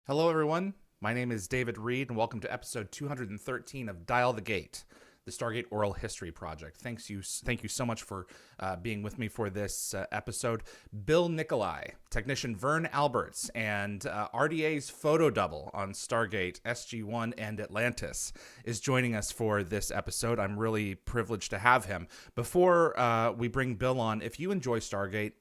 Hello, everyone. My name is David Reed, and welcome to episode 213 of Dial the Gate, the Stargate Oral History Project. Thank you so much for being with me for this episode. Bill Nikolai, technician Vern Alberts, and RDA's photo double on Stargate SG-1 and Atlantis is joining us for this episode. I'm really privileged to have him. Before we bring Bill on, if you enjoy Stargate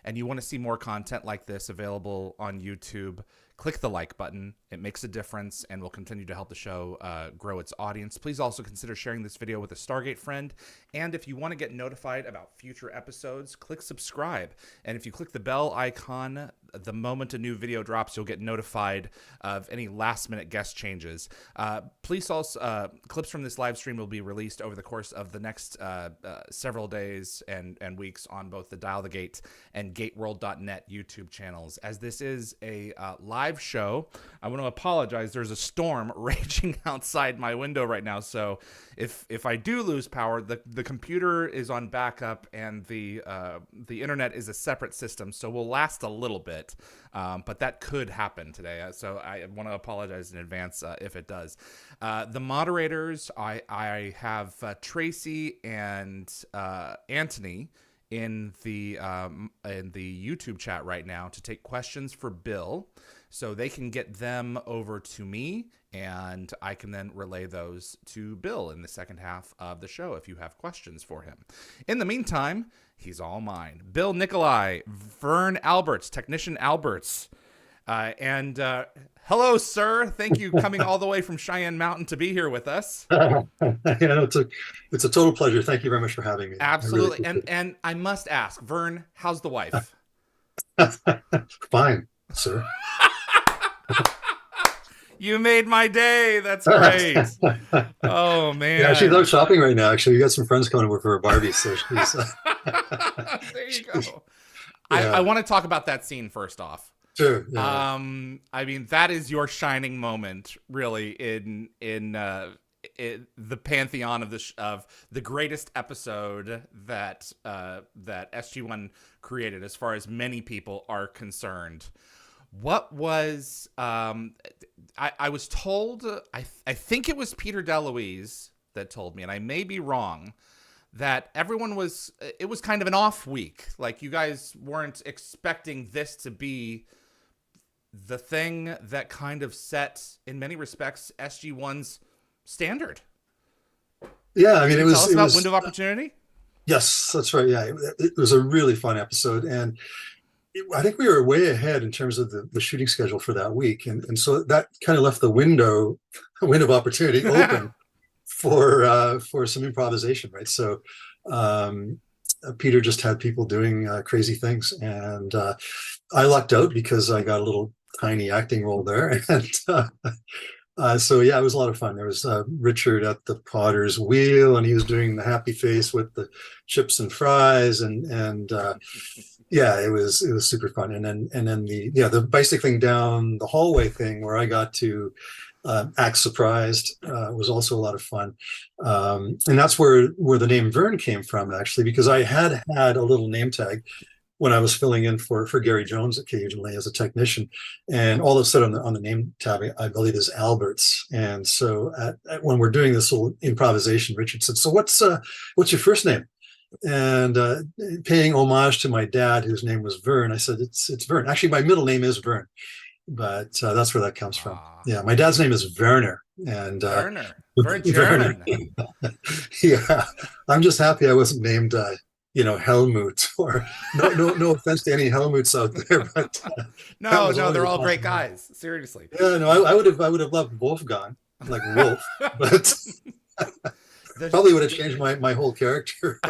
and you want to see more content like this available on YouTube, click the like button. It makes a difference and will continue to help the show grow its audience. Please also consider sharing this video with a Stargate friend. And if you want to get notified about future episodes, click subscribe. And if you click the bell icon, the moment a new video drops, you'll get notified of any last-minute guest changes. Please also, clips from this live stream will be released over the course of the next several days and weeks on both the Dial the Gate and GateWorld.net YouTube channels. As this is a live show, I want to apologize. There's a storm raging outside my window right now, so if I do lose power, the computer is on backup and the internet is a separate system, so we'll last a little bit, but that could happen today. So I want to apologize in advance if it does. The moderators, I have Tracy and Anthony in the YouTube chat right now to take questions for Bill, so they can get them over to me, and I can then relay those to Bill in the second half of the show if you have questions for him. In the meantime, he's all mine. Bill Nikolai, Vern Alberts, technician Alberts. And hello, sir. Thank you coming all the way from Cheyenne Mountain to be here with us. It's a total pleasure. Thank you very much for having me. Absolutely. And I must ask, Vern, how's the wife? Fine, sir. You made my day. That's great. Oh, man. Yeah, she's out shopping right now. Actually, we got some friends coming over for a Barbie, so she's... There you go. Yeah. I want to talk about that scene first off. Sure. Yeah. I mean, that is your shining moment, really, in the pantheon of the greatest episode that SG-1 created, as far as many people are concerned. What was I was told, I think it was Peter DeLuise that told me, and I may be wrong, that it was kind of an off week. Like, you guys weren't expecting this to be the thing that kind of set, in many respects, SG-1's standard. Yeah, I mean, it was about Window of Opportunity. Yes, that's right. Yeah, it was a really fun episode, and I think we were way ahead in terms of the shooting schedule for that week, and so that kind of left the window of opportunity open for some improvisation, right? So Peter just had people doing crazy things, and I lucked out because I got a little tiny acting role there, and so yeah, it was a lot of fun. There was Richard at the Potter's wheel, and he was doing the happy face with the chips and fries, and yeah, it was super fun. And then the bicycling down the hallway thing where I got to act surprised was also a lot of fun. And that's where the name Vern came from, actually, because I had a little name tag when I was filling in for Gary Jones occasionally as a technician, and all of a sudden on the name tab, I believe, is Alberts. And so when we're doing this little improvisation, Richard said, "So what's your first name?" And paying homage to my dad, whose name was Vern, I said, it's Vern. Actually, my middle name is Vern, but that's where that comes from. Yeah, my dad's name is Werner, and Werner, very German. Yeah, I'm just happy I wasn't named Helmut, or no offense to any Helmuts out there, but no, they're all great guys. Seriously. Yeah, no, I would have loved Wolfgang, like Wolf, but probably would have changed my whole character.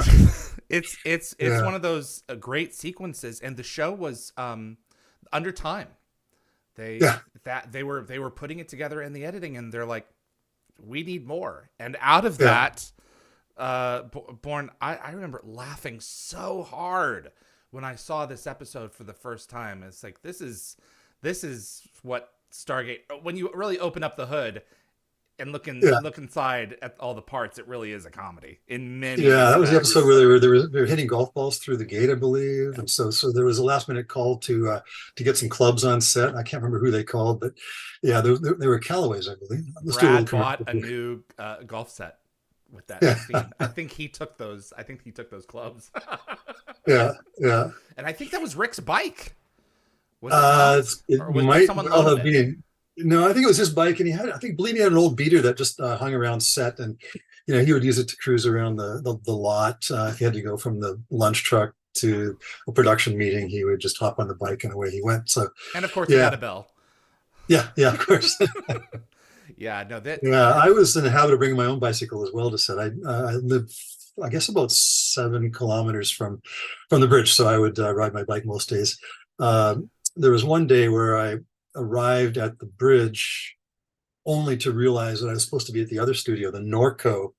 It's one of those great sequences, and the show was under time. They were putting it together in the editing, and they're like, we need more, and out of that. Born, I remember laughing so hard when I saw this episode for the first time. It's like, this is what Stargate, when you really open up the hood, and Yeah. look inside at all the parts, it really is a comedy in many Yeah, that was the respects. episode where they were hitting golf balls through the gate, I believe, and so there was a last minute call to get some clubs on set. I can't remember who they called, but yeah, they were Callaways, I believe. Let's do a little Brad bought commercial a here. new golf set with that Yeah, scene. I think he took those. I think he took those clubs, yeah, yeah. and I think that was Rick's bike. Was it not, It or did might someone well loan have it? been. No, I think it was his bike, and believe he had an old beater that just hung around set, and he would use it to cruise around the lot. If he had to go from the lunch truck to a production meeting, he would just hop on the bike and away he went. So, And of course, he yeah, got a bell. yeah, yeah, of course. Yeah, no, Yeah, I was in the habit of bringing my own bicycle as well to set. I live, I guess, about 7 kilometers from the bridge, so I would ride my bike most days. There was one day where I arrived at the bridge only to realize that I was supposed to be at the other studio, the Norco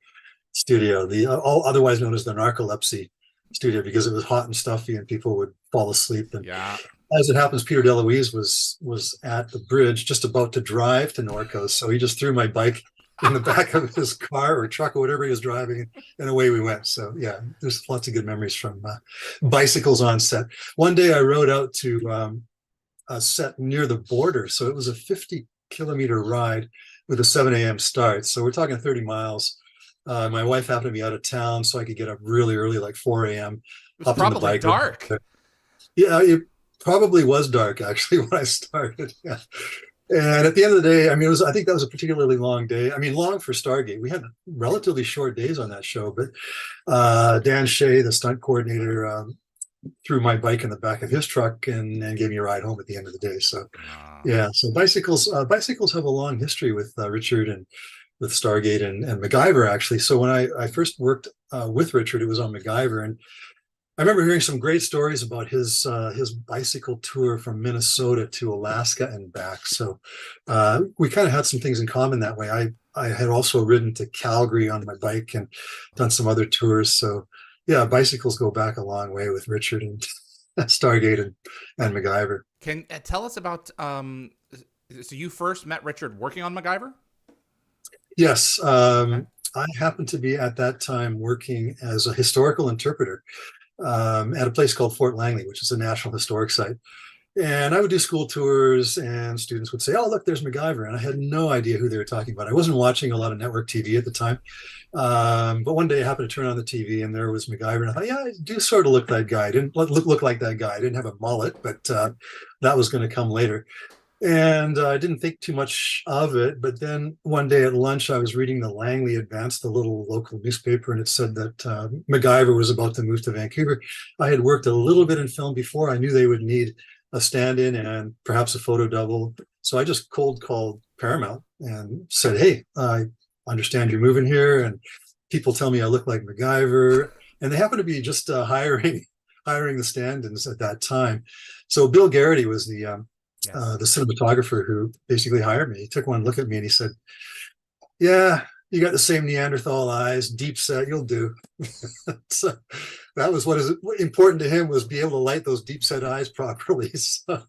studio, the all otherwise known as the narcolepsy studio, because it was hot and stuffy and people would fall asleep. And yeah. as it happens, Peter DeLuise was at the bridge, just about to drive to Norco, so he just threw my bike in the back of his car or truck or whatever he was driving, and away we went. So yeah, there's lots of good memories from bicycles on set. One day I rode out to a set near the border, so it was a 50-kilometer ride with a 7 a.m. start. So we're talking 30 miles. My wife happened to be out of town, so I could get up really early, like 4 a.m. It was probably dark. Yeah, it probably was dark actually when I started. Yeah. And at the end of the day, I mean, I think that was a particularly long day. I mean, long for Stargate. We had relatively short days on that show, but Dan Shea, the stunt coordinator, threw my bike in the back of his truck and gave me a ride home at the end of the day. So, yeah, so bicycles have a long history with Richard and with Stargate and MacGyver, actually. So when I first worked with Richard, it was on MacGyver, and I remember hearing some great stories about his bicycle tour from Minnesota to Alaska and back. So we kind of had some things in common that way. I had also ridden to Calgary on my bike and done some other tours. So yeah, bicycles go back a long way with Richard and Stargate and MacGyver. Can tell us about so you first met Richard working on MacGyver? Yes. Okay. I happened to be at that time working as a historical interpreter at a place called Fort Langley, which is a National Historic Site. And I would do school tours, and students would say, "Oh, look, there's MacGyver." And I had no idea who they were talking about. I wasn't watching a lot of network TV at the time. But one day I happened to turn on the TV, and there was MacGyver. And I thought, yeah, I do sort of look that guy. I didn't look like that guy. I didn't have a mullet, but that was going to come later. And I didn't think too much of it. But then one day at lunch, I was reading the Langley Advance, the little local newspaper, and it said that MacGyver was about to move to Vancouver. I had worked a little bit in film before. I knew they would need a stand-in and perhaps a photo double. So I just cold called Paramount and said, "Hey, I understand you're moving here, and people tell me I look like MacGyver." And they happened to be just hiring the stand-ins at that time. So Bill Garrity was the cinematographer who basically hired me. He took one look at me and he said, "Yeah, you got the same Neanderthal eyes, deep set, you'll do." So that was what is important to him, was be able to light those deep set eyes properly. So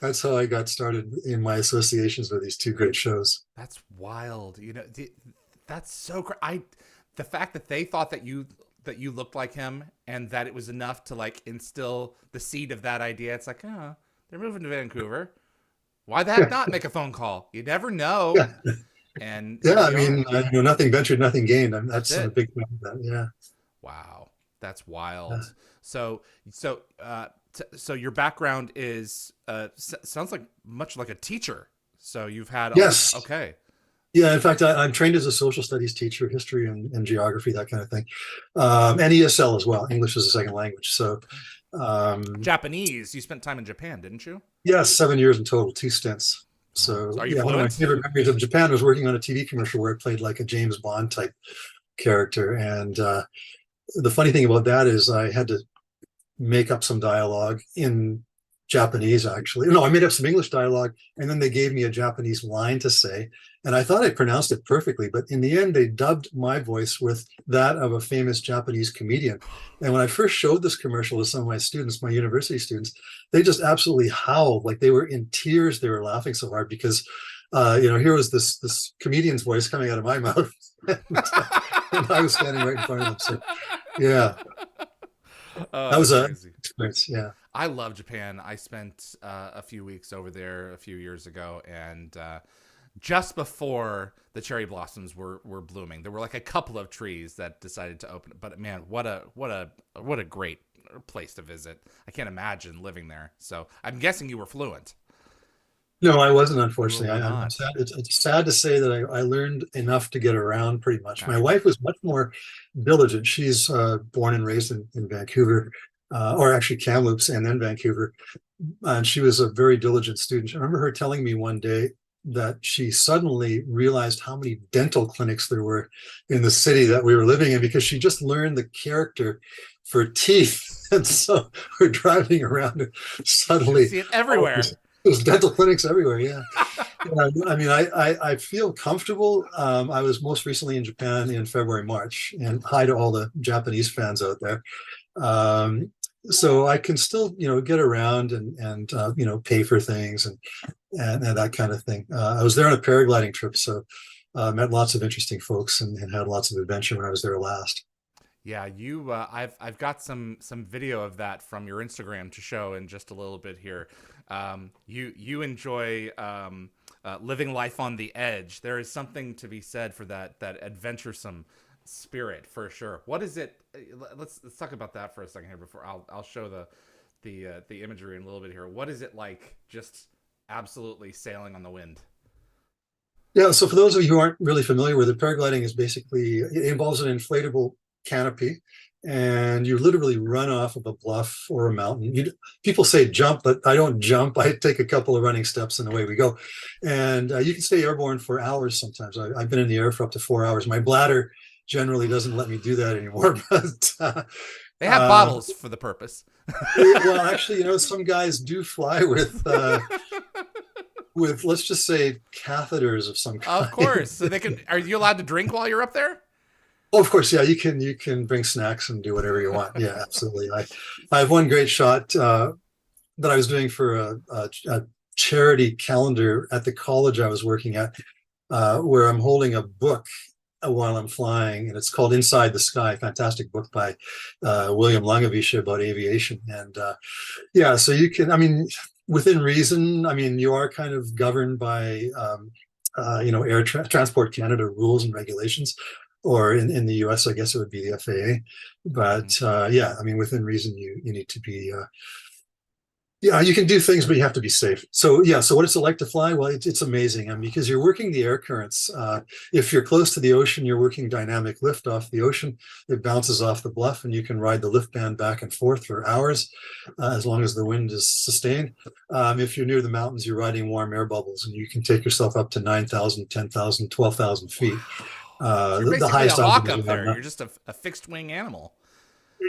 that's how I got started in my associations with these two great shows. That's wild. You know, that's so the fact that they thought that you looked like him and that it was enough to like instill the seed of that idea. It's like, oh, they're moving to Vancouver. Why the heck not make a phone call? You never know. Yeah. And Yeah, I mean, nothing ventured, nothing gained. I mean, That's a it. big fan of that. Yeah. Wow, that's wild. Yeah. So your background is sounds like much like a teacher. So you've had Yes. okay. Yeah, in fact, I'm trained as a social studies teacher, history and geography, that kind of thing, and ESL as well, English as a second language. So, Japanese. You spent time in Japan, didn't you? yes, 7 years in total, 2 stints. So, Are you yeah, one of my fluent? favorite memories of Japan was working on a TV commercial where I played like a James Bond type character. And the funny thing about that is I had to make up some dialogue in Japanese, actually. No, I made up some English dialogue, and then they gave me a Japanese line to say. And I thought I pronounced it perfectly, but in the end, they dubbed my voice with that of a famous Japanese comedian. And when I first showed this commercial to some of my students, my university students, they just absolutely howled, like they were in tears. They were laughing so hard because here was this comedian's voice coming out of my mouth, and I was standing right in front of them. So, yeah, Oh, that was that's a crazy. experience. Yeah. I love Japan. I spent a few weeks over there a few years ago, and just before the cherry blossoms were blooming, there were like a couple of trees that decided to open. But man, what a great place to visit. I can't imagine living there. So I'm guessing you were fluent. No, I wasn't, You unfortunately. were I'm not. sad. It's sad to say that I learned enough to get around pretty much. My Okay. wife was much more diligent. She's born and raised in Vancouver, or actually Kamloops and then Vancouver. And she was a very diligent student. I remember her telling me one day that she suddenly realized how many dental clinics there were in the city that we were living in because she just learned the character for teeth. And so we're driving around and You suddenly, see it oh, everywhere. there's dental clinics everywhere. Yeah. Yeah, I mean, I feel comfortable. I was most recently in Japan in February, March, and hi to all the Japanese fans out there. Um, so I can still, get around and pay for things and that kind of thing. I was there on a paragliding trip, so met lots of interesting folks and had lots of adventure when I was there last. Yeah, you. I've got some video of that from your Instagram to show in just a little bit here. You enjoy living life on the edge. There is something to be said for that adventuresome spirit for sure. What is it? Let's talk about that for a second here before I'll show the imagery in a little bit here. What is it like just absolutely sailing on the wind? Yeah, so for those of you who aren't really familiar with it, paragliding is basically, it involves an inflatable canopy, and you literally run off of a bluff or a mountain. People say jump, but I don't jump. I take a couple of running steps and away we go. And you can stay airborne for hours sometimes. I've been in the air for up to 4 hours. My bladder generally doesn't let me do that anymore, but They have bottles for the purpose. well, actually, some guys do fly with let's just say catheters of some kind. Of course. So they can. Are you allowed to drink while you're up there? Oh, of course, yeah. You can bring snacks and do whatever you want. Yeah, absolutely. I have one great shot that I was doing for a charity calendar at the college I was working at, where I'm holding a book while I'm flying, and it's called Inside the Sky. Fantastic book by William Langewiesche about aviation. And yeah, so you can. I mean, within reason. I mean, you are kind of governed by Transport Canada rules and regulations, or in the US, I guess it would be the FAA. But yeah, I mean, within reason, you need to be. Yeah, you can do things, but you have to be safe. So yeah, so what is it like to fly? Well, it's amazing, because you're working the air currents. If you're close to the ocean, you're working dynamic lift off the ocean. It bounces off the bluff, and you can ride the lift band back and forth for hours, as long as the wind is sustained. If you're near the mountains, you're riding warm air bubbles, and you can take yourself up to 9,000, 10,000, 12,000 feet. So you're The basically a highest hawk altitude up you have there. now. You're just a fixed wing animal.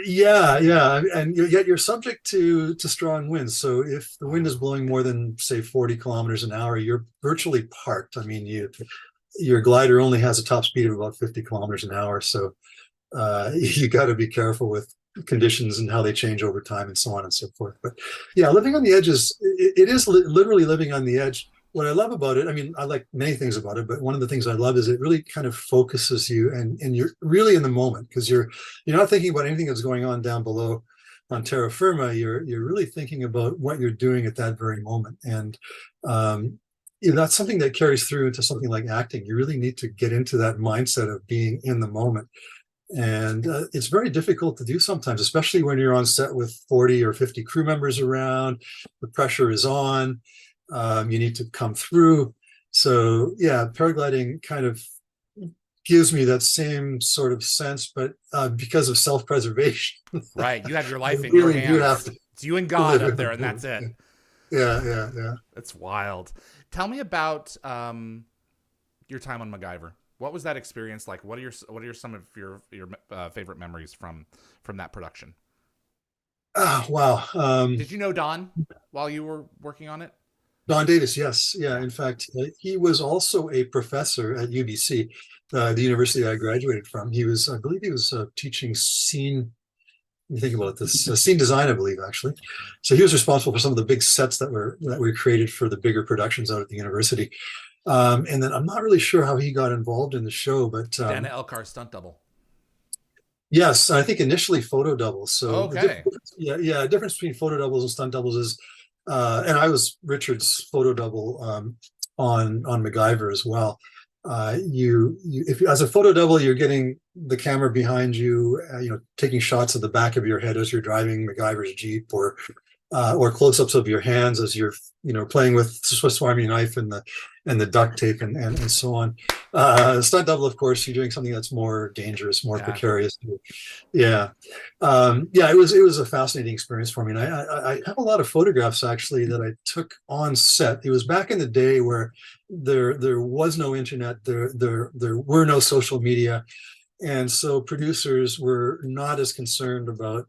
Yeah, yeah, and yet you're subject to strong winds. So if the wind is blowing more than say 40 kilometers an hour, you're virtually parked. I mean, your glider only has a top speed of about 50 kilometers an hour, so you got to be careful with conditions and how they change over time and so on and so forth. But yeah, living on the edge it is literally living on the edge. What I love about it, I mean, I like many things about it, but one of the things I love is it really kind of focuses you, and you're really in the moment, because you're not thinking about anything that's going on down below on terra firma. You're really thinking about what you're doing at that very moment. And that's something that carries through into something like acting. You really need to get into that mindset of being in the moment. And it's very difficult to do sometimes, especially when you're on set with 40 or 50 crew members around. The pressure is on. You need to come through. So yeah, paragliding kind of gives me that same sort of sense, but because of self-preservation. Right. You have your life in your Really do have hands. to It's you and God live up in the there, and that's moment. it. Yeah. That's wild. Tell me about your time on MacGyver. What was that experience like? What are some of your favorite memories from that production? Oh, wow. Did you know Don while you were working on it? Don Davis, yes. Yeah. Yeah. In fact, he was also a professor at UBC, the university I graduated from. I believe he was teaching scene. Let me think about this. Scene design, I believe, actually. So he was responsible for some of the big sets that were created for the bigger productions out at the university. And then I'm not really sure how he got involved in the show, but Dana Elkar's stunt double. yes, I think initially photo doubles. So the Okay. yeah, difference between photo doubles and stunt doubles is, and I was Richard's photo double on MacGyver as well. If as a photo double, you're getting the camera behind you, taking shots of the back of your head as you're driving MacGyver's Jeep, or close-ups of your hands as you're playing with Swiss Army knife and the duct tape and so on. Stunt double, of course, you're doing something that's more dangerous, more Yeah. precarious. Yeah, yeah, it was a fascinating experience for me, and I have a lot of photographs actually that I took on set. It was back in the day where there was no internet, there were no social media, and so producers were not as concerned about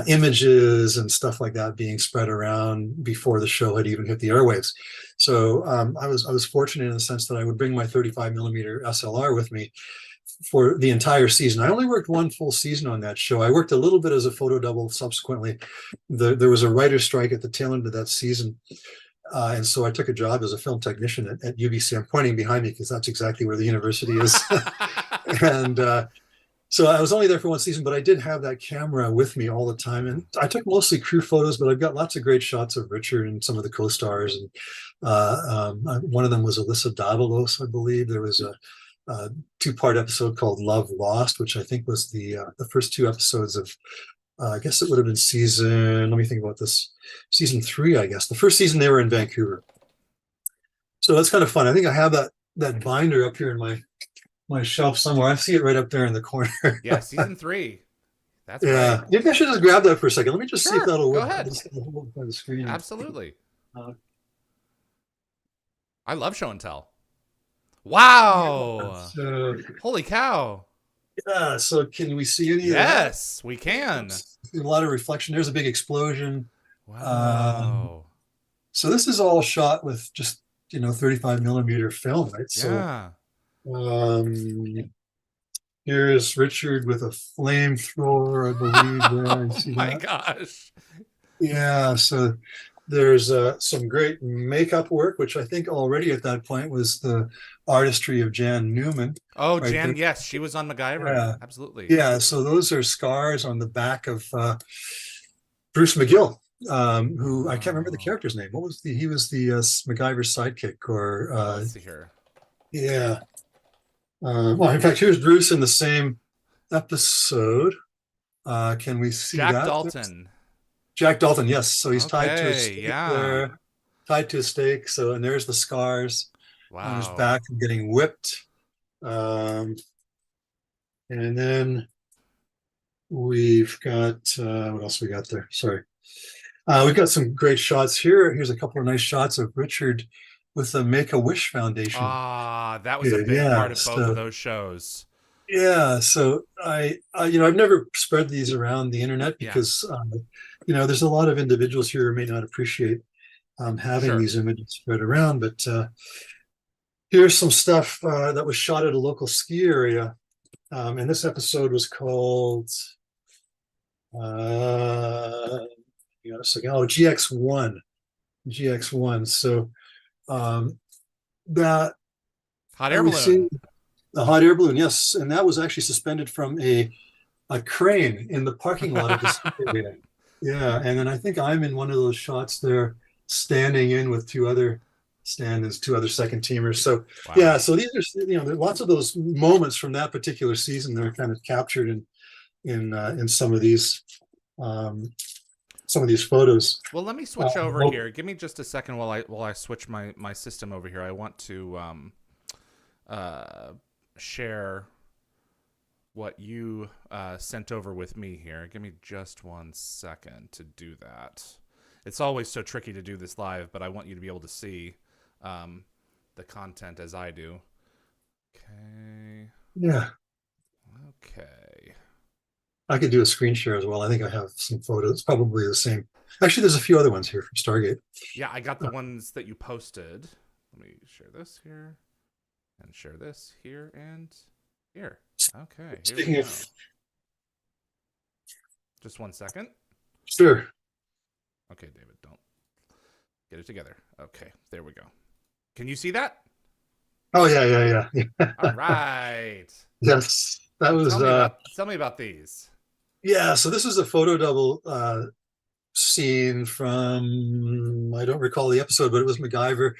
images and stuff like that being spread around before the show had even hit the airwaves. So I was fortunate in the sense that I would bring my 35 millimeter SLR with me for the entire season. I only worked one full season on that show. I worked a little bit as a photo double subsequently. There was a writer's strike at the tail end of that season. And so I took a job as a film technician at UBC. I'm pointing behind me because that's exactly where the university is. And so I was only there for one season, but I did have that camera with me all the time. And I took mostly crew photos, but I've got lots of great shots of Richard and some of the co-stars. And one of them was Alyssa Davalos, I believe. There was a two-part episode called Love Lost, which I think was the first two episodes of, I guess it would have been let me think about this, season 3, I guess. The first season they were in Vancouver. So that's kind of fun. I think I have that binder up here in my shelf somewhere. I see it right up there in the corner. Yeah, season 3. That's Yeah, great. maybe I should just grab that for a second. Let me just see if Sure, that'll go work. I'll ahead. just hold it by the screen. Absolutely. Uh, I love show and tell. yeah, Wow. so Holy cow. yeah, so can we see any of that? Yes, we can. A lot of reflection. There's a big explosion. Um, Wow. so this is all shot with just 35 millimeter film, right? So Yeah. um, here's Richard with a flamethrower, I believe. There, you Oh see my that? gosh. Yeah. So there's some great makeup work, which I think already at that point was the artistry of Jan Newman, Oh, right Jan, there. yes, she was on MacGyver. Yeah. Absolutely. Yeah. So those are scars on the back of Bruce McGill, who I can't remember the Oh. character's name. He was the MacGyver sidekick, or Let's see here. yeah. Well, in fact, here's Bruce in the same episode. Can we see Jack that? Dalton. Jack Dalton, yes. So he's tied to a Okay, stake yeah. there, tied to a stake. So, and there's the scars on his Wow. back from getting whipped. Um, and then we've got, what else we got there? Sorry. We've got some great shots here. Here's a couple of nice shots of Richard with the Make-A-Wish Foundation. Ah, that was a big Yeah. part of both of So, those shows. yeah. So I've never spread these around the internet Yeah, because, there's a lot of individuals here who may not appreciate having sure. these images spread around. But here's some stuff that was shot at a local ski area. And this episode was called, uh, GX1. GX1. So that Hot air we've seen balloon. the hot air balloon, yes, and that was actually suspended from a crane in the parking lot of the ski area. Yeah, and then I think I'm in one of those shots there, standing in with two other stand-ins, two other second teamers. So yeah, Wow. so these are there are lots of those moments from that particular season that are kind of captured in um, some of these photos. Well, let me switch over Well, here. Give me just a second while I switch my system over here. I want to uh, share what you sent over with me here. Give me just 1 second to do that. It's always so tricky to do this live, but I want you to be able to see the content as I do. Okay. yeah, Okay. I could do a screen share as well. I think I have some photos, probably the same. Actually, there's a few other ones here from Stargate. Yeah, I got the ones that you posted. Let me share this here and share this here and here. Okay, here we Speaking go. of, Just 1 second. sure. Okay, David, don't get it together. Okay, there we go. Can you see that? Oh yeah. All right. Yes, that So was tell me about these. yeah. So this is a photo double scene from, I don't recall the episode, but it was MacGyver.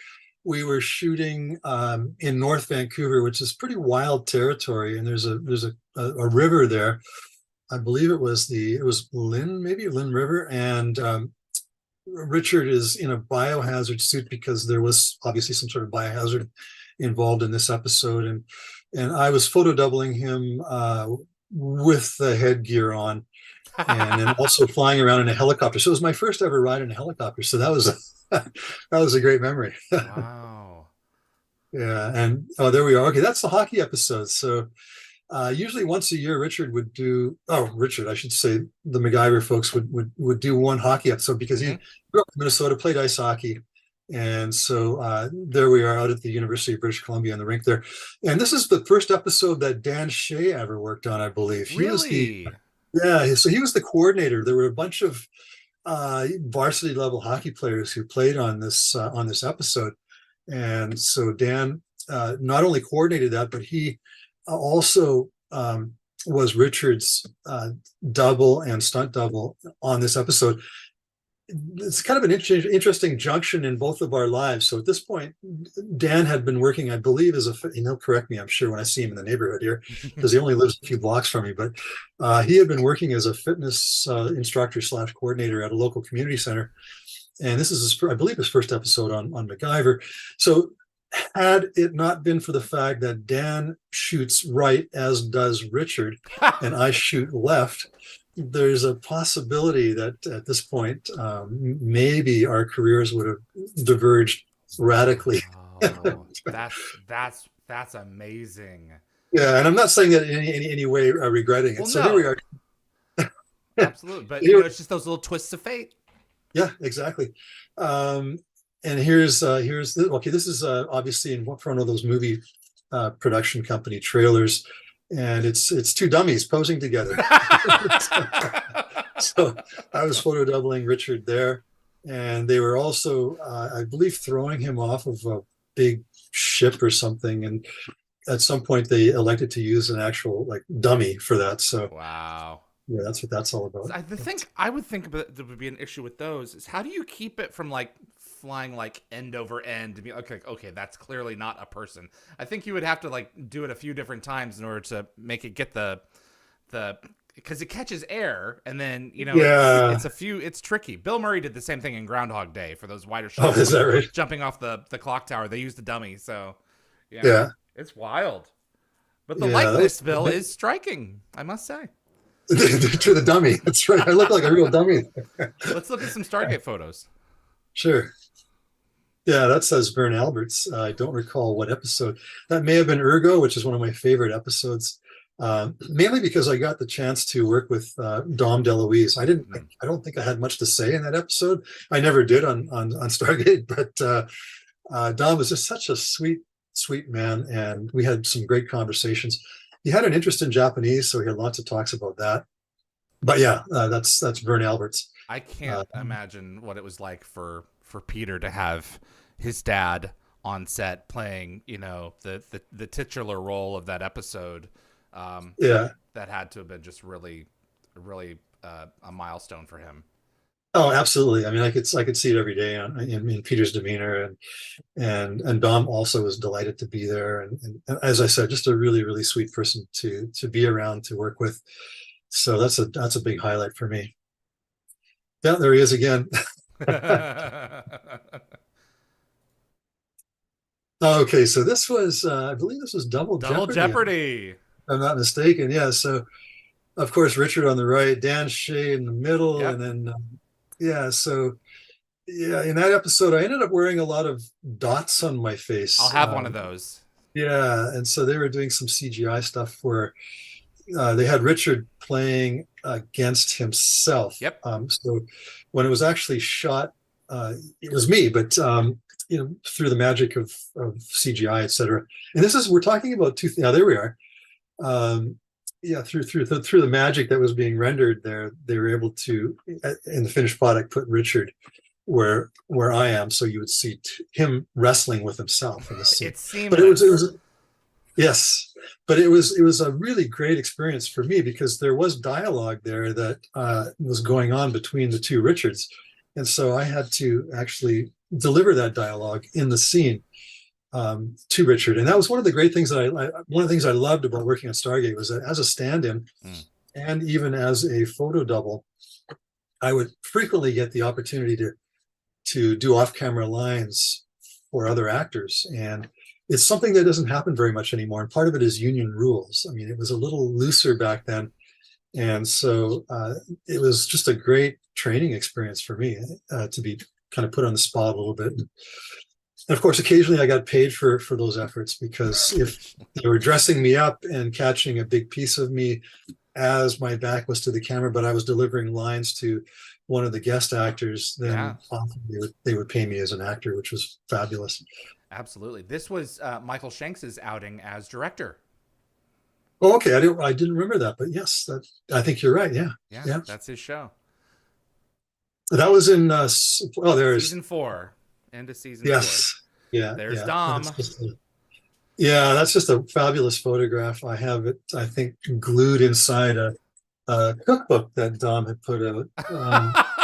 We were shooting in North Vancouver, which is pretty wild territory, and there's a river there. I believe it was Lynn, maybe Lynn River, and Richard is in a biohazard suit because there was obviously some sort of biohazard involved in this episode, and I was photo doubling him with the headgear on, and then also flying around in a helicopter. So it was my first ever ride in a helicopter. So that was that was a great memory. Wow. Yeah, and oh, there we are. Okay, that's the hockey episode. So usually once a year, Richard would do. Oh, Richard, I should say the MacGyver folks would do one hockey episode because he Hmm. grew up in Minnesota, played ice hockey, and so there we are out at the University of British Columbia in the rink there. And this is the first episode that Dan Shea ever worked on, I believe. He was the Really? Yeah, so he was the coordinator. There were a bunch of varsity level hockey players who played on this episode, and so Dan not only coordinated that, but he also was Richard's double and stunt double on this episode. It's kind of an interesting junction in both of our lives. So at this point, Dan had been working, I believe, as and he'll correct me, I'm sure, when I see him in the neighborhood here, because he only lives a few blocks from me. But he had been working as a fitness instructor slash coordinator at a local community center. And this is, I believe, his first episode on MacGyver. So had it not been for the fact that Dan shoots right, as does Richard, and I shoot left, there's a possibility that at this point, maybe our careers would have diverged radically. Oh, that's amazing. Yeah, and I'm not saying that in any way regretting Well, it. So here we no, are. absolutely. But Here, it's just those little twists of fate. yeah, exactly. Um, and okay. This is obviously in front of those movie production company trailers, and it's two dummies posing together. So I was photo doubling Richard there, and they were also, I believe, throwing him off of a big ship or something. And at some point, they elected to use an actual like dummy for that. So Wow. yeah, that's what that's all about. The thing I would think about that would be an issue with those is how do you keep it from like flying like end over end to be okay, that's clearly not a person. I think you would have to like do it a few different times in order to make it get the because it catches air and then Yeah. it's tricky. Bill Murray did the same thing in Groundhog Day for those wider Oh, shots is that right? jumping off the clock tower. They used the dummy, so yeah, Yeah. it's wild. But the Yeah. likeness, Bill, is striking, I must say. To the dummy. That's right. I look like a real dummy. Let's look at some Stargate photos. Sure. Yeah, that says Vern Alberts. I don't recall what episode. That may have been Ergo, which is one of my favorite episodes. Mainly because I got the chance to work with Dom DeLuise. I don't think I had much to say in that episode. I never did on Stargate, but Dom was just such a sweet man, and we had some great conversations. He had an interest in Japanese, so he had lots of talks about that. But yeah, that's Vern Alberts. I can't imagine what it was like for Peter to have his dad on set playing, the titular role of that episode. Yeah. That had to have been just really, really a milestone for him. Oh, absolutely. I mean, I could see it every day in Peter's demeanor, and Dom also was delighted to be there, and as I said, just a really really sweet person to be around, to work with. So that's a big highlight for me. Yeah, there he is again. Okay, so this was I believe this was Double Double Jeopardy, Jeopardy. if I'm not mistaken. Yeah, so of course Richard on the right, Dan Shea in the middle, and Yep. then yeah, so yeah, in that episode, I ended up wearing a lot of dots on my I'll face. have one of those. Yeah, and so they were doing some CGI stuff where they had Richard playing against himself. Yep. So when it was actually shot, it was me, but through the magic of CGI, etc. And we're talking about two. Now there we are. Yeah, through the magic that was being rendered there, they were able to, in the finished product, put Richard where I am, so you would see him wrestling with himself in the scene. It's But seamless. it was yes, but it was a really great experience for me because there was dialogue there that was going on between the two Richards, and so I had to actually deliver that dialogue in the scene to Richard, and that was one of the great things that one of the things I loved about working on Stargate was that as a stand-in and even as a photo double, I would frequently get the opportunity to do off-camera lines for other actors, and it's something that doesn't happen very much anymore. And part of it is union rules. I mean, it was a little looser back then, and so it was just a great training experience for me to be kind of put on the spot a little bit. And of course, occasionally I got paid for those efforts, because if they were dressing me up and catching a big piece of me as my back was to the camera, but I was delivering lines to one of the guest actors, then often they would pay me as an actor, which was fabulous. Absolutely. This was Michael Shanks's outing as director. Oh, okay. I didn't remember that, but yes, I think you're right. Yeah. Yeah. That's his show. That was in there's season 4. End of season 4. Yeah. There's Dom. That's just a fabulous photograph. I have it, I think, glued inside a cookbook that Dom had put out,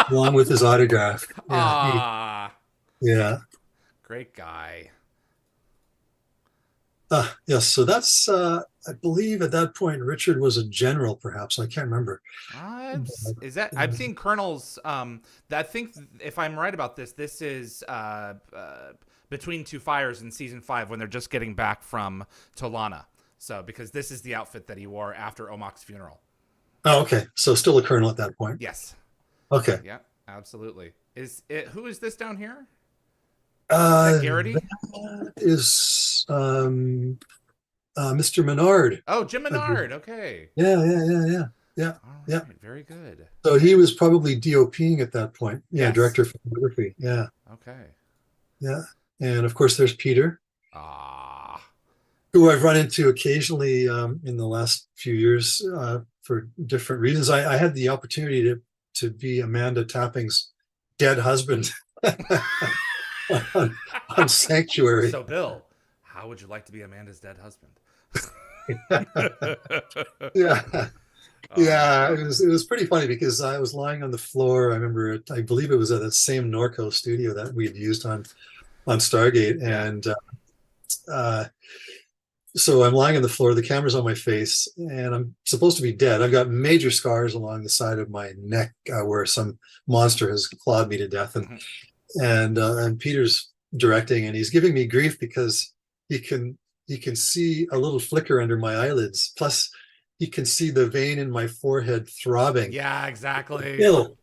along with his autograph. Yeah. Great guy. Yes. So that's, I believe at that point, Richard was a general, perhaps. I can't remember. Is that, I've seen colonels. I think if I'm right about this, this is Between Two Fires in season 5 when they're just getting back from Tolana. So, because this is the outfit that he wore after Omok's funeral. Oh, okay. So still a colonel at that point. Yes. Okay. Yeah, absolutely. Who is this down here? Is that Garrity? That is Mr. Menard. Oh, Jim Menard. Okay. Yeah. All right, very good. So he was probably DOPing at that point. Yeah, Yes. director of photography. Yeah. Okay. Yeah. And of course, there's Peter, who I've run into occasionally in the last few years for different reasons. I had the opportunity to be Amanda Tapping's dead husband on Sanctuary. So, Bill, how would you like to be Amanda's dead husband? Yeah, it was pretty funny because I was lying on the floor. I remember I believe it was at that same Norco studio that we'd used on Stargate, and so I'm lying on the floor. The camera's on my face, and I'm supposed to be dead. I've got major scars along the side of my neck where some monster has clawed me to death, and Peter's directing, and he's giving me grief because he can see a little flicker under my eyelids. Plus, he can see the vein in my forehead throbbing. Yeah, exactly. Bill,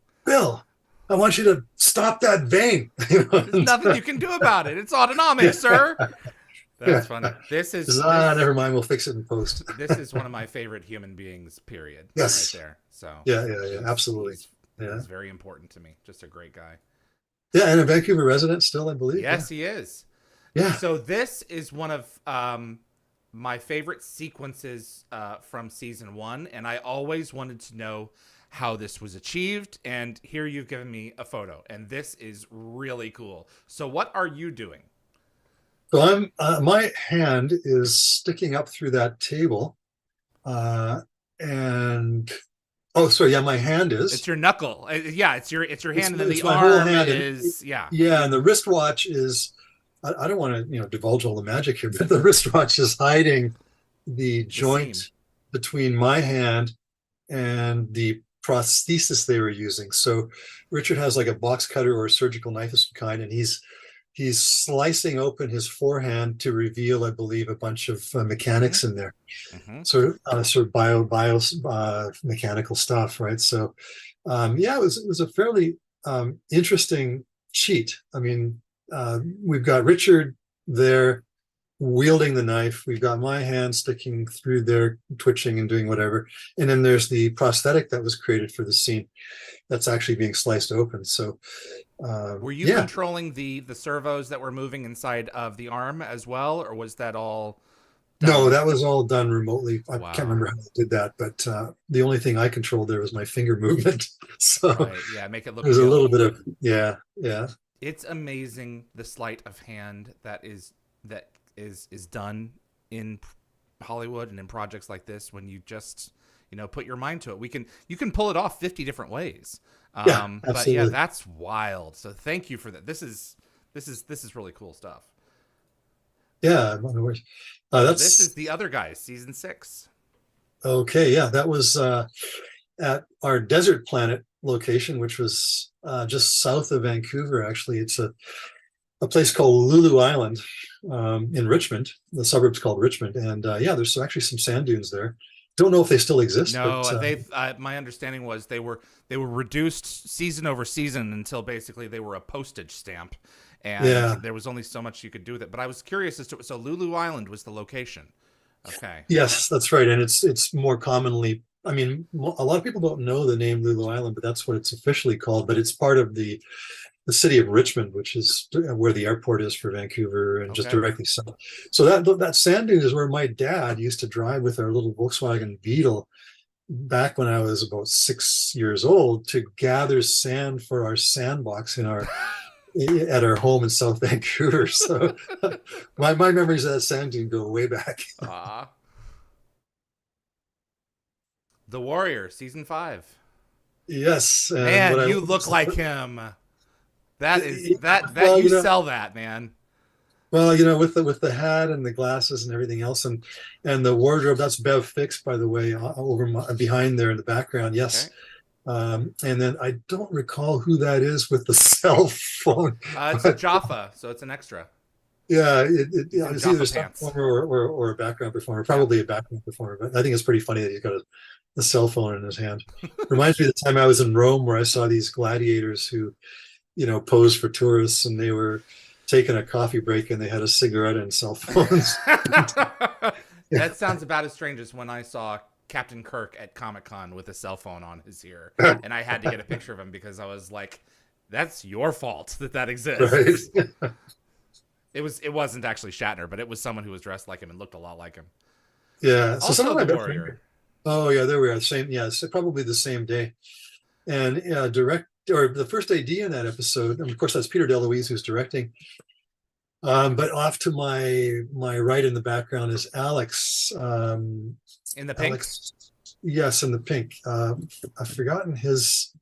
I want you to stop that vein. There's nothing you can do about it. It's autonomic, sir. That's funny. This is never mind. We'll fix it in post. This is one of my favorite human beings. Period. Yes. Right there. So yeah, absolutely. He's very important to me. Just a great guy. Yeah, and a Vancouver resident still, I believe. Yes, he is. Yeah. So this is one of my favorite sequences from season 1, and I always wanted to know how this was achieved. And here you've given me a photo, and this is really cool. So what are you doing? So my hand is sticking up through that table, and my hand is. It's your knuckle. Yeah, it's your hand, and then the my whole arm hand is and the wristwatch is. I don't want to divulge all the magic here, but the wristwatch is hiding the joint between my hand and the prosthesis they were using. So Richard has like a box cutter or a surgical knife of some kind, and he's slicing open his forehand to reveal, I believe, a bunch of mechanics in there, sort of bio mechanical stuff, right? So it was a fairly interesting cheat. I mean, we've got Richard there wielding the knife. We've got my hand sticking through there, twitching and doing whatever. And then there's the prosthetic that was created for the scene that's actually being sliced open. So were you controlling the servos that were moving inside of the arm as well, or was that all No, done? that was all done remotely. I can't Wow. remember how I did that, but the only thing I controlled there was my finger movement. So Right. Yeah, make it look there's a real. little bit of, yeah, yeah. It's amazing the sleight of hand that is done in Hollywood and in projects like this when you just put your mind to it. You can pull it off 50 different ways. Yeah, But yeah, absolutely. that's wild. So thank you for that. This is really cool stuff. Yeah, in other words, So this that's is the other guys, season 6. okay. Yeah, that was at our desert planet location, which was just south of Vancouver. Actually, it's a place called Lulu Island in Richmond. The suburb's called Richmond, and yeah, there's actually some sand dunes there. Don't know if they still exist, but No, they've. My understanding was they were reduced season over season until basically they were a postage stamp, and yeah, there was only so much you could do with it. But I was curious as to, so Lulu Island was the location. Okay. yes, that's right. And it's more commonly. I mean, a lot of people don't know the name Lulu Island, but that's what it's officially called. But it's part of the city of Richmond, which is where the airport is for Vancouver, and just Okay. directly south. So that sand dune is where my dad used to drive with our little Volkswagen Beetle back when I was about 6 years old to gather sand for our sandbox in our at our home in South Vancouver. So my memories of that sand dune go way back. Ah, The Warrior, season 5. Yes, and what Man, I you love look is like him. That is that well, you sell that, man. with the hat and the glasses and everything else, and the wardrobe. That's Bev Fix, by the way, behind there in the background. Okay. Yes, and then I don't recall who that is with the cell phone, It's a but Jaffa, so it's an extra. yeah, He's in it's either Jaffa a stunt pants. performer or a background performer, Yeah. probably a background performer. But I think it's pretty funny that he's got a cell phone in his hand. Reminds me of the time I was in Rome where I saw these gladiators who, posed for tourists, and they were taking a coffee break and they had a cigarette and cell phones. That sounds about as strange as when I saw Captain Kirk at Comic Con with a cell phone on his ear, and I had to get a picture of him because I was like, "That's your fault that Right. exists." It wasn't actually Shatner, but it was someone who was dressed like him and looked a lot like him. Yeah. So some Also, of my The best friends. Warrior. Oh yeah, there we are. Same. Yeah, it's probably the same day. And direct or the first AD in that episode, and of course that's Peter DeLuise who's directing. But off to my right in the background is Alex. In the pink. Alex, yes, in the pink. I've forgotten his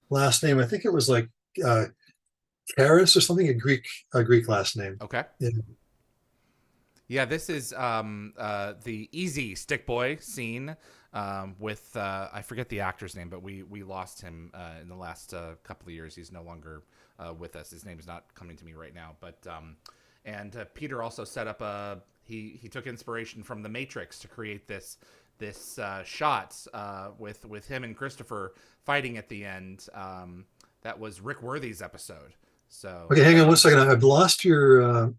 last name. I think it was like Karis or something. A Greek last name. Okay. Yeah. Yeah, this is the easy stick boy scene with I forget the actor's name, but we lost him in the last couple of years. He's no longer with us. His name is not coming to me right now. But and Peter also set up he took inspiration from The Matrix to create this shot with him and Christopher fighting at the end. That was Rick Worthy's episode. So Okay, hang on 1 second. I've lost your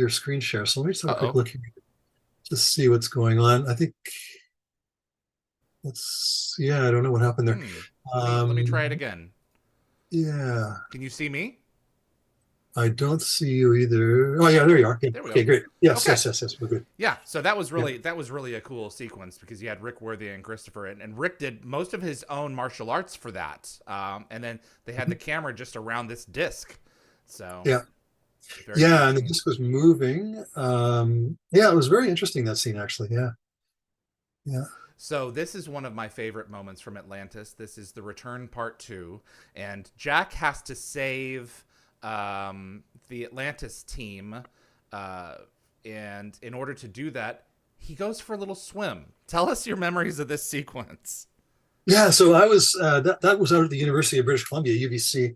screen share. So let me just have a quick oh. look here to see what's going on. I think let's yeah, I don't know what happened there. Let me try it Um, again. yeah, Can you see me? I don't see you either. Oh yeah, there you are. Yeah. There we go. Okay, great. Yes, Okay. yes, yes, yes. We're good. Yeah, so that was Yeah. really a cool sequence because you had Rick Worthy and Christopher, and Rick did most of his own martial arts for that, and then they had the camera just around this disc, so Yeah. very cool Yeah, and the scene. disc was moving. Yeah, it was very interesting that scene actually. Yeah. Yeah. So this is one of my favorite moments from Atlantis. This is the return part 2, and Jack has to save the Atlantis team, and in order to do that, he goes for a little swim. Tell us your memories of this sequence. Yeah, so I was that was out at the University of British Columbia, UBC,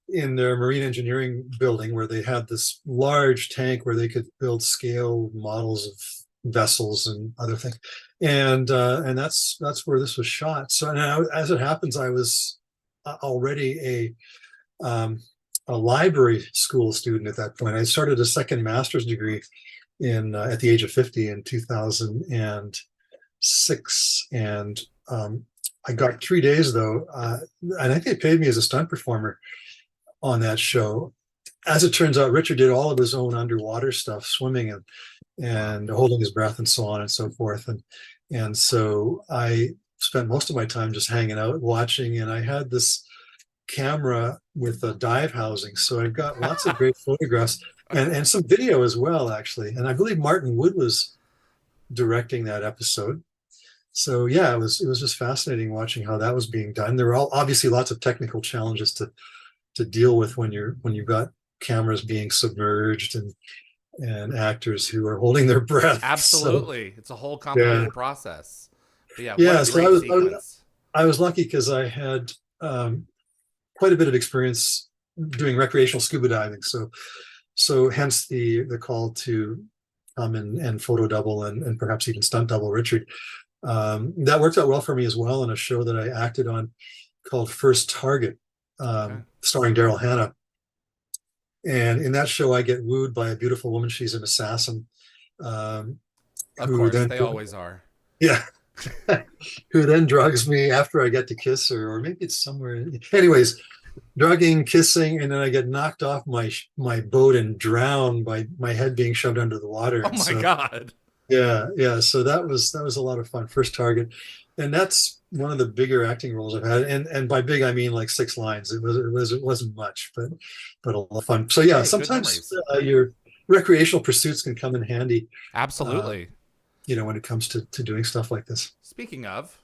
in their marine engineering building where they had this large tank where they could build scale models of vessels and other things, and that's where this was shot. So now, as it happens, I was already um, a library school student at that point. I started a second master's degree in at the age of 50 in 2006, and I got 3 days though, and I think they paid me as a stunt performer on that show. as it turns out, Richard did all of his own underwater stuff, swimming Wow. and holding his breath and so on and so forth. And so I spent most of my time just hanging out, watching, and I had this camera with a dive housing. So I've got lots of great photographs and some video as well, actually. And I believe Martin Wood was directing that episode. So yeah, it was just fascinating watching how that was being done. There were obviously lots of technical challenges to deal with when you've got cameras being submerged and actors who are holding their breath. So Absolutely. It's a whole yeah, complicated process. But yeah, what a yeah. So I great was I was, sequence. I was lucky because I had quite a bit of experience doing recreational scuba diving. So hence the call to come and photo double and perhaps even stunt double Richard. That worked out well for me as well in a show that I acted on called First Target, Okay. starring Daryl Hannah. And in that show, I get wooed by a beautiful woman. She's an assassin, um, Of who course, then, they always are. yeah, who then drugs me after I get to kiss her, or maybe it's somewhere. Anyways, drugging, kissing, and then I get knocked off my boat and drowned by my head being shoved under the water. Oh And my so God. yeah, yeah. So that was a lot of fun. First Target, and that's one of the bigger acting roles I've had. And by big I mean like 6 lines. It wasn't much, but a lot of fun. So yeah, Hey, good sometimes memories. your recreational pursuits can come in handy. Uh, Absolutely. when it comes to doing stuff like this. Speaking of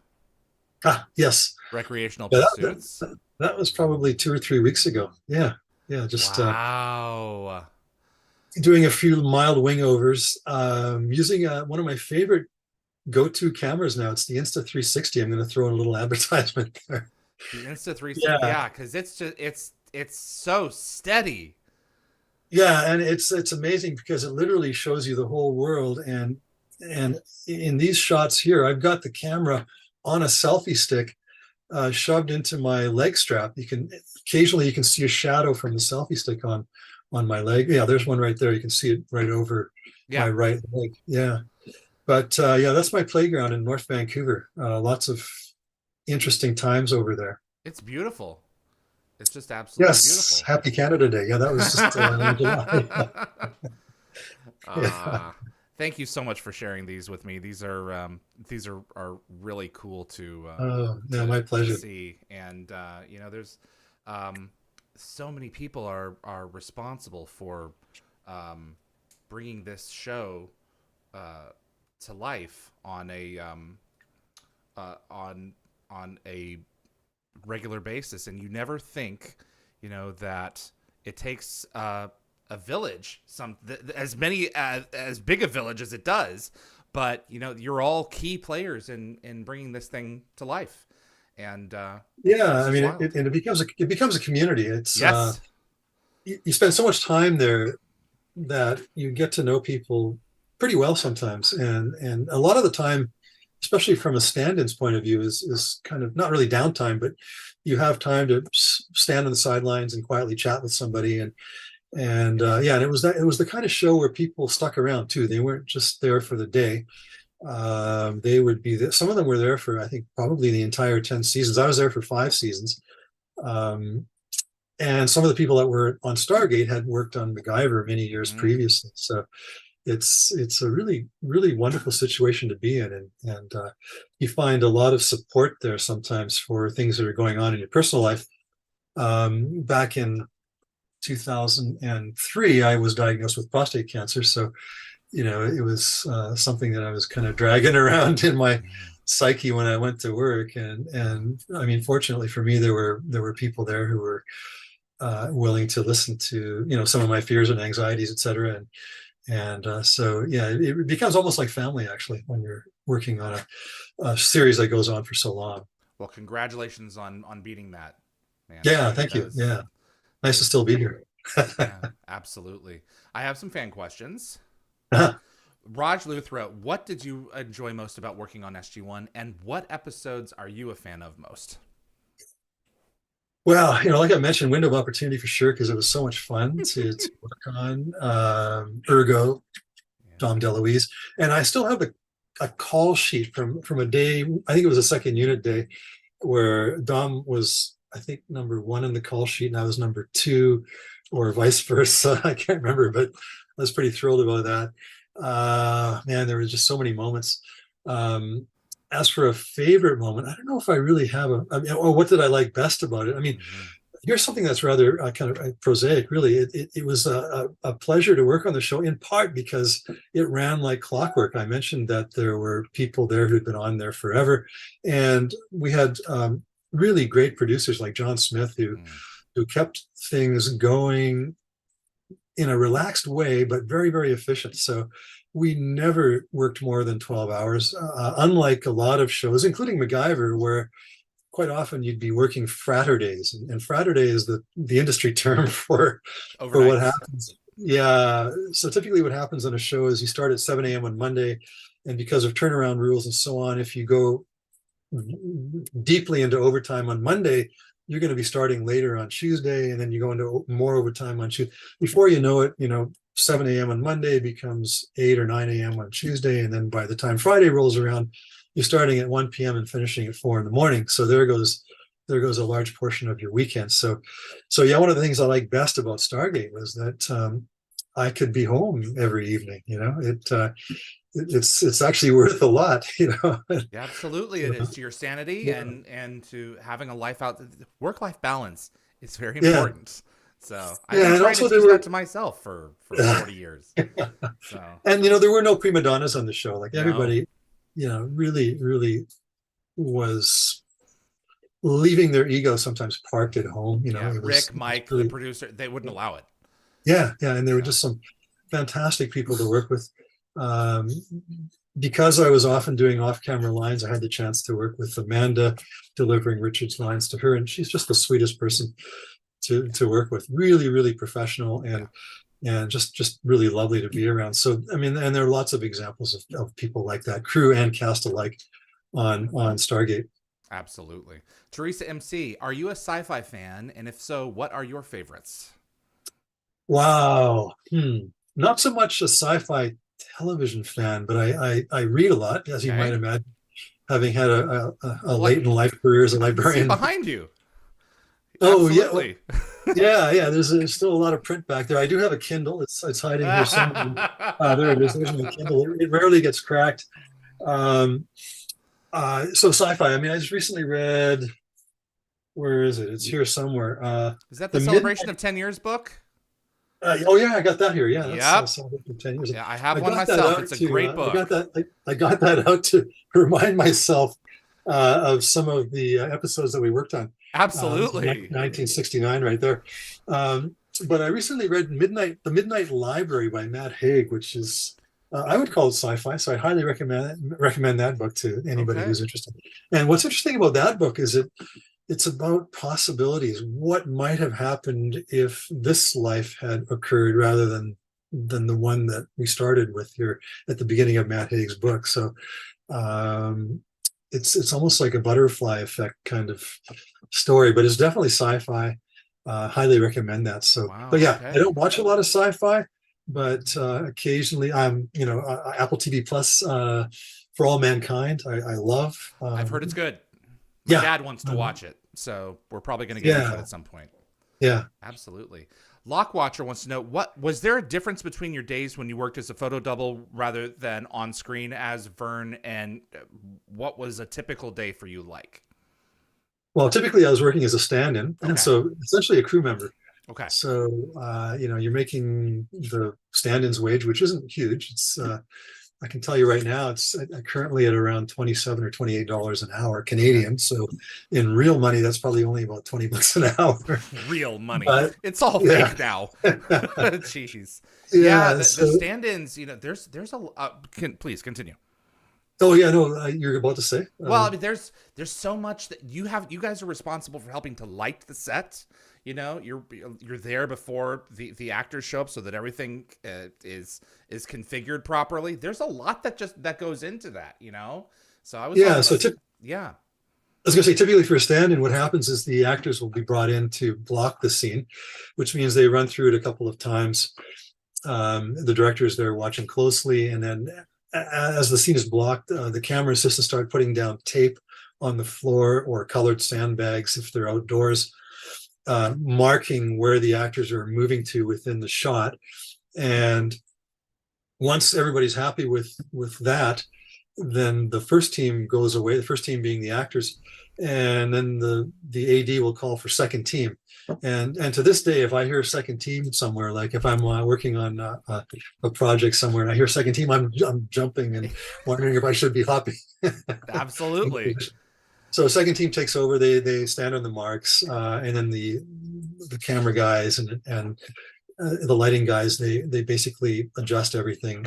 Yes, recreational yeah, pursuits. that was probably 2 or 3 weeks ago. Yeah, yeah. Just Wow. doing a few mild wingovers, using one of my favorite go-to cameras now. It's the Insta 360. I'm going to throw in a little advertisement there. The Insta 360. Yeah, Yeah, because it's so steady. yeah, and it's amazing because it literally shows you the whole world. And in these shots here, I've got the camera on a selfie stick, shoved into my leg strap. Occasionally you can see a shadow from the selfie stick on my leg. Yeah, there's one right there. You can see it right over my Yeah, right leg. Yeah, but yeah, that's my playground in North Vancouver. Lots of interesting times over there. it's beautiful. It's just absolutely Yes, beautiful. happy Canada Day. Yeah, that was just in July. Yeah, uh, Thank you so much for sharing these with me. These are really cool yeah, my to pleasure. see, and there's um, so many people are responsible for um, bringing this show uh, to life on a regular basis, and you never think, that it takes a village, as many as big a village as it does, but you're all key players in bringing this thing to life, and Yeah, it's I just mean, wild. it becomes a community. It's Yes. you spend so much time there that you get to know people pretty well sometimes, and a lot of the time, especially from a stand-in's point of view, is kind of not really downtime, but you have time to stand on the sidelines and quietly chat with somebody, and yeah, and it was the kind of show where people stuck around too. They weren't just there for the day. They would be there. Some of them were there for, I think, probably the entire 10 seasons. I was there for 5 seasons. Um, and some of the people that were on Stargate had worked on MacGyver many years Mm. previously. So it's a really, really wonderful situation to be in. And you find a lot of support there sometimes for things that are going on in your personal life. Back in 2003, I was diagnosed with prostate cancer. So it was something that I was kind of dragging around in my Mm. psyche when I went to work. And I mean, fortunately for me, there were people there who were willing to listen to some of my fears and anxieties, et cetera. And so yeah, it becomes almost like family actually when you're working on a series that goes on for so long. Well, congratulations on beating that, man. Yeah, Like thank that you. was Yeah, that nice to was still be here. Yeah, absolutely. I have some fan questions. Uh-huh. Raj Luthra, what did you enjoy most about working on SG-1, and what episodes are you a fan of most? Well, like I mentioned, window of opportunity for sure because it was so much fun to work on. Ergo, Yeah. Dom DeLuise, and I still have a call sheet from a day. I think it was a second unit day where Dom was, I think, number one in the call sheet, and I was number two. or vice versa. I can't remember, but I was pretty thrilled about that. Man, there were just so many moments. Um, as for a favorite moment, I don't know if I really have I mean, or what did I like best about it? I mean, Hmm. here's something that's rather kind of prosaic, really. It was a pleasure to work on the show, in part because it ran like clockwork. I mentioned that there were people there who'd been on there forever, and we had really great producers like John Smith who kept things going in a relaxed way, but very, very efficient. So we never worked more than 12 hours, unlike a lot of shows, including MacGyver, where quite often you'd be working Fraturdays, and Fraturday is the industry term for what Overnights. happens. Yeah, so typically what happens on a show is you start at 7 a.m. on Monday, and because of turnaround rules and so on, if you go deeply into overtime on Monday, you're going to be starting later on Tuesday, and then you go into more overtime on Tuesday. Before you know it, 7 a.m. on Monday becomes 8 or 9 a.m. on Tuesday, and then by the time Friday rolls around, you're starting at 1 p.m. and finishing at 4 in the morning. So there goes a large portion of your weekend. So yeah, one of the things I like best about Stargate was that I could be home every evening. It's actually worth a lot. Yeah, absolutely, it is to your sanity Yeah, and to having a life out. Work-life balance is very yeah, important. So I've yeah. been And trying to also there teach that were, to myself for 40 years. So and there were no prima donnas on the show. Like no, everybody, really, really was leaving their ego sometimes parked at home. yeah, It was, Rick, it was Mike, the really, producer, they wouldn't allow it. yeah, yeah. And there were So just some fantastic people to work with. Um, because I was often doing off-camera lines, I had the chance to work with Amanda, delivering Richard's lines to her, and she's just the sweetest person to work with. Really, really professional yeah, and just really lovely to be around. So I mean, and there are lots of examples of people like that, crew and cast alike on Stargate. absolutely. Teresa MC, are you a sci-fi fan? And if so, what are your favorites? Wow. Not so much a sci-fi television fan, but I read a lot, as you might Okay. imagine, having had a Well, late in life career as a I can see librarian. behind you. Oh yeah, well, Absolutely. yeah, yeah. There's still a lot of print back there. I do have a Kindle. It's hiding here somewhere. There it is. There's my Kindle. It rarely gets cracked. Um, so sci-fi. I mean, I just recently read. Where is it? It's here somewhere. Is that the The celebration Midnight. of 10 years book? Oh yeah, I got that here. Yeah, that's Yep. Celebration of 10 years. Yeah, I I have one got that myself. out It's a to. great book. I got that out to remind myself of some of the episodes that we worked on. This is Absolutely. 1969, right there. Um, but I recently read The Midnight Library by Matt Haig, which is I would call it sci-fi. So I highly recommend that book to anybody Okay. who's interested. And what's interesting about that book is it's about possibilities. What might have happened if this life had occurred rather than the one that we started with here at the beginning of Matt Haig's book. So um, it's almost like a butterfly effect kind of story, but it's definitely sci-fi. Highly recommend that. So, but Wow. yeah, I Okay. don't watch a lot of sci-fi, but occasionally Apple TV Plus for All Mankind. I love. I've heard it's good. My Yeah, dad wants to um, watch it, so we're probably going to get into it yeah, at some point. yeah. Absolutely. Lockwatcher wants to know, what was there a difference between your days when you worked as a photo double rather than on screen as Vern, and what was a typical day for you like? Well, typically I was working as a stand-in, and Okay. so essentially a crew member. Okay. So you're making the stand-in's wage, which isn't huge. It's I can tell you right now, it's currently at around 27 or $28 an hour Okay. Canadian. So in real money, that's probably only about 20 bucks an hour. Real money. But It's all yeah, fake now. Jeez. Yeah, yeah. the So stand-ins, there's a please continue. oh yeah, no, you're about to say. Well, I mean, there's so much that you guys are responsible for helping to light the set. You're there before the actors show up so that everything is configured properly. There's a lot that goes into that. So I was Yeah. all yeah. I was going to say, typically for a stand-in, what happens is the actors will be brought in to block the scene, which means they run through it a couple of times. The directors there watching closely, and then as the scene is blocked, the camera assistants start putting down tape on the floor or colored sandbags if they're outdoors. marking where the actors are moving to within the shot. And once everybody's happy with that, then the first team goes away, the first team being the actors, and then the AD will call for second team. And to this day, if I hear second team somewhere, like if I'm working on a project somewhere and I hear second team, I'm jumping and wondering if I should be hopping. Absolutely. So second team takes over. They stand on the marks, and then the camera guys and the lighting guys, they basically adjust everything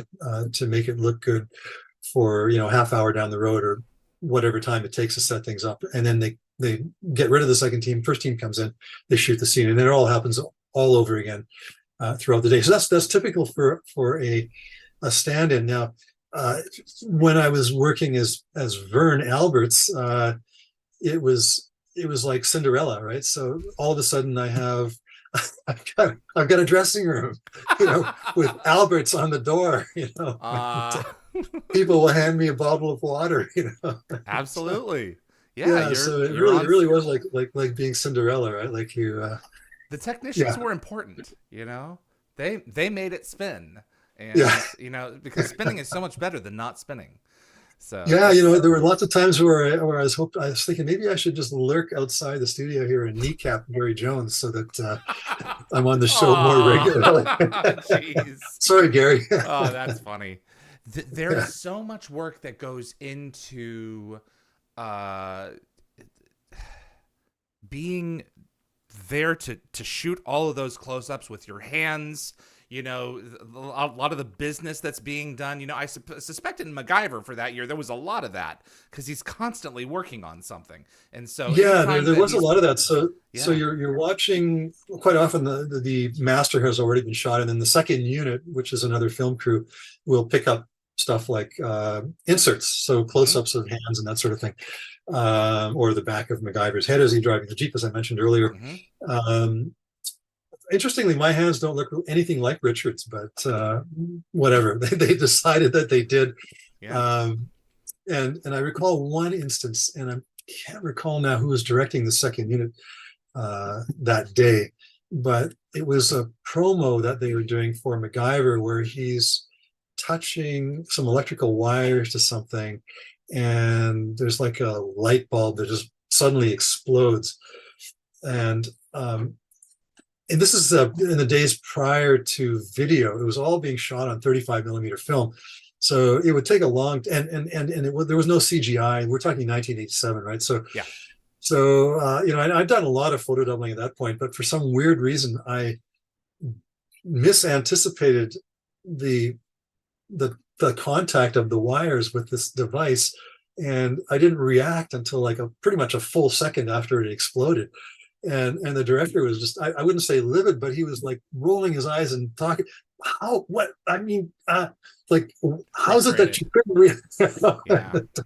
to make it look good for, half hour down the road or whatever time it takes to set things up. And then they get rid of the second team. First team comes in, they shoot the scene, and then it all happens all over again throughout the day. So that's typical for a stand-in. Now, when I was working as Vern Alberts, it was like Cinderella, right? So all of a sudden I've got a dressing room, with Alberts on the door, people will hand me a bottle of water, Absolutely. Yeah. So it really was like being Cinderella, right? Like the technicians were important, they made it spin, and because spinning is so much better than not spinning. So yeah, there were lots of times where I was thinking maybe I should just lurk outside the studio here and kneecap Gary Jones so that I'm on the show more regularly. Jeez. Sorry, Gary. Oh, that's funny. There's so much work that goes into being there to shoot all of those close-ups with your hands. A lot of the business that's being done. I suspect in MacGyver for that year, there was a lot of that because he's constantly working on something. And so there was a lot of that. So you're watching quite often the master has already been shot, and then the second unit, which is another film crew, will pick up stuff like inserts, so close-ups of hands and that sort of thing, or the back of MacGyver's head as he's driving the Jeep, as I mentioned earlier. Interestingly, my hands don't look anything like Richard's, but whatever. They decided that they did. Yeah. And I recall one instance, and I can't recall now who was directing the second unit that day, but it was a promo that they were doing for MacGyver where he's touching some electrical wires to something, and there's like a light bulb that just suddenly explodes. And this is in the days prior to video. It was all being shot on 35 millimeter film. So it would take a long, and there was no CGI. We're talking 1987, right? So, yeah. So, I'd done a lot of photo doubling at that point, but for some weird reason, I misanticipated the contact of the wires with this device. And I didn't react until like pretty much a full second after it exploded. And the director was just, I wouldn't say livid, but he was like rolling his eyes and talking, how's it that you couldn't react?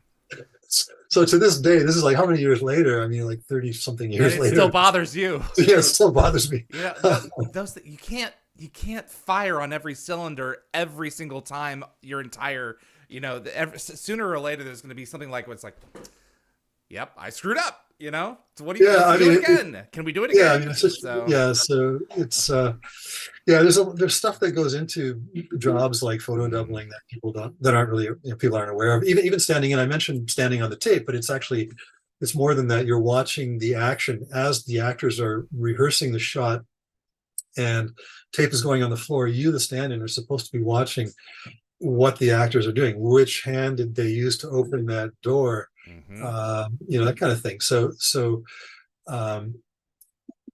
So to this day, this is like how many years later? I mean, like 30 something years later. It still bothers you. Yeah, it still bothers me. Those you can't fire on every cylinder every single time your entire, sooner or later there's going to be something like what's like, yep, I screwed up. So what do you do again? Can we do it again? Yeah, I mean, it's just, so it's there's stuff that goes into jobs like photo doubling that people aren't aware of. Even standing in, I mentioned standing on the tape, but it's more than that. You're watching the action as the actors are rehearsing the shot and tape is going on the floor. You, the stand-in, are supposed to be watching what the actors are doing. Which hand did they use to open that door? That kind of thing. So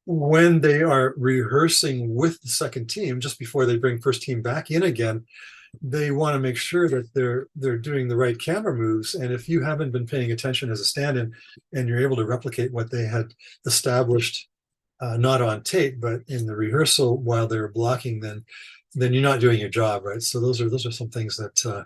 when they are rehearsing with the second team, just before they bring first team back in again, they want to make sure that they're doing the right camera moves. And if you haven't been paying attention as a stand-in and you're able to replicate what they had established, not on tape, but in the rehearsal while they're blocking, then you're not doing your job, right? So those are some things that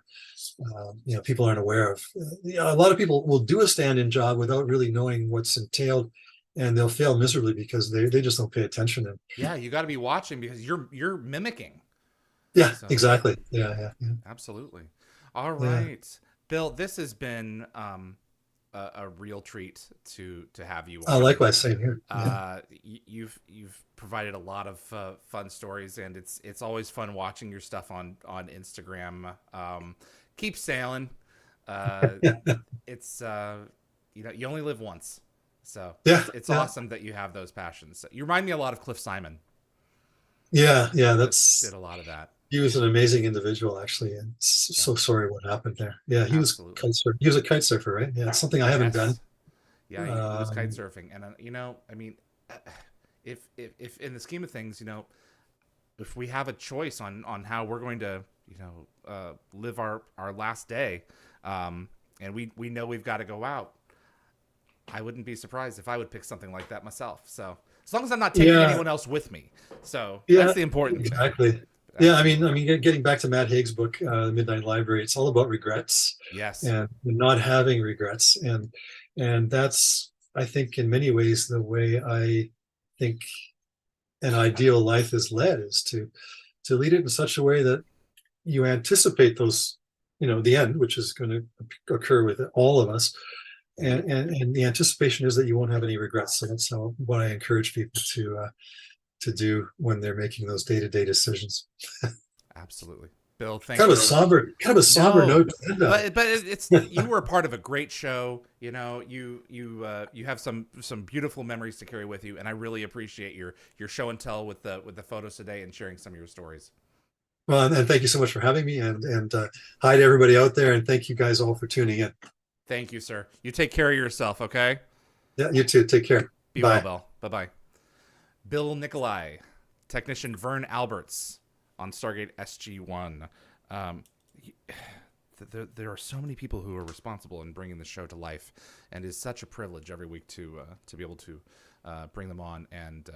people aren't aware of. A lot of people will do a stand-in job without really knowing what's entailed, and they'll fail miserably because they just don't pay attention. And yeah, you got to be watching because you're mimicking. Yeah, so, exactly. Yeah. Absolutely. All right, Bill. This has been a real treat to have you on. Likewise, same here. Yeah. You've provided a lot of fun stories, and it's always fun watching your stuff on Instagram. Keep sailing. It's you only live once, so Yeah. it's Yeah. awesome that you have those passions. You remind me a lot of Cliff Simon. Yeah. Yeah. Did a lot of that. He was an amazing individual, actually, and Yeah, so sorry what happened there. Yeah, absolutely. he was a kite surfer, right? Yeah, it's something I haven't done. Yes. Yeah, he was kite Um, surfing, and I mean, if in the scheme of things, if we have a choice on how we're going to, live our last day, and we know we've got to go out, I wouldn't be surprised if I would pick something like that myself. So as long as I'm not taking yeah, anyone else with me, so that's yeah, the important thing. exactly. Yeah, Absolutely. getting back to Matt Haig's book, The Midnight Library, it's all about regrets Yes. and not having regrets, and that's, I think, in many ways the way I think an ideal life is led, is to lead it in such a way that you anticipate those, the end, which is going to occur with all of us, and the anticipation is that you won't have any regrets. So that's what I encourage people to do when they're making those day-to-day decisions. Absolutely. Bill, thank Kind you of a so much. somber No, note to end on. but it's you were a part of a great show. You have some beautiful memories to carry with you, and I really appreciate your show and tell with the photos today and sharing some of your stories. Well, and thank you so much for having me, and hi to everybody out there, and thank you guys all for tuning in. Thank you, sir. You take care of yourself, okay? Yeah, you too. Take care. Be well, Bye. Bill. Bye bye. Bill Nikolai, technician Vern Alberts on Stargate SG-1. Um, there are so many people who are responsible in bringing the show to life, and it's such a privilege every week to be able to bring them on and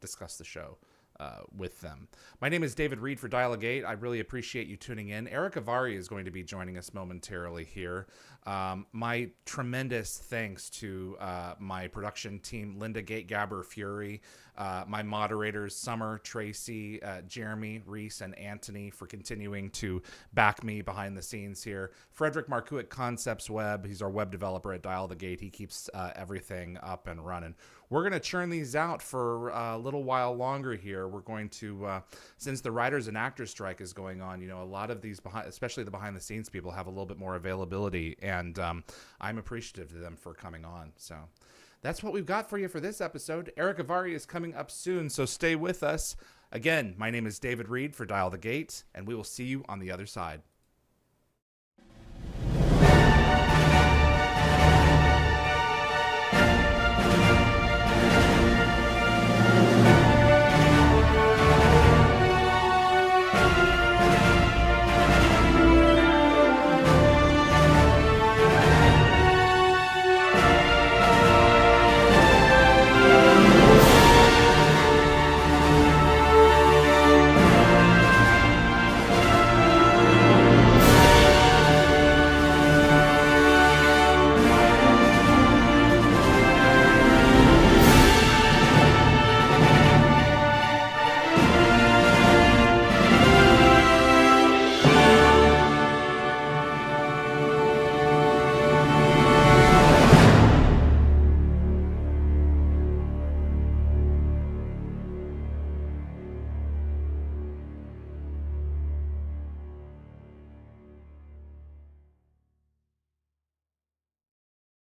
discuss the show with them. My name is David Reed for Dial a Gate. I really appreciate you tuning in. Eric Avari is going to be joining us momentarily here. My tremendous thanks to my production team, Linda Gate, Gabber, Fury, my moderators, Summer, Tracy, Jeremy, Reese, and Anthony for continuing to back me behind the scenes here. Frederick Marcoux at Concepts Web. He's our web developer at Dial the Gate. He keeps everything up and running. We're going to churn these out for a little while longer here. We're going to, since the writers and actors strike is going on, a lot of these, especially the behind the scenes people, have a little bit more availability, and I'm appreciative to them for coming on. So that's what we've got for you for this episode. Eric Avari is coming up soon, so stay with us. Again, my name is David Reed for Dial the Gate, and we will see you on the other side.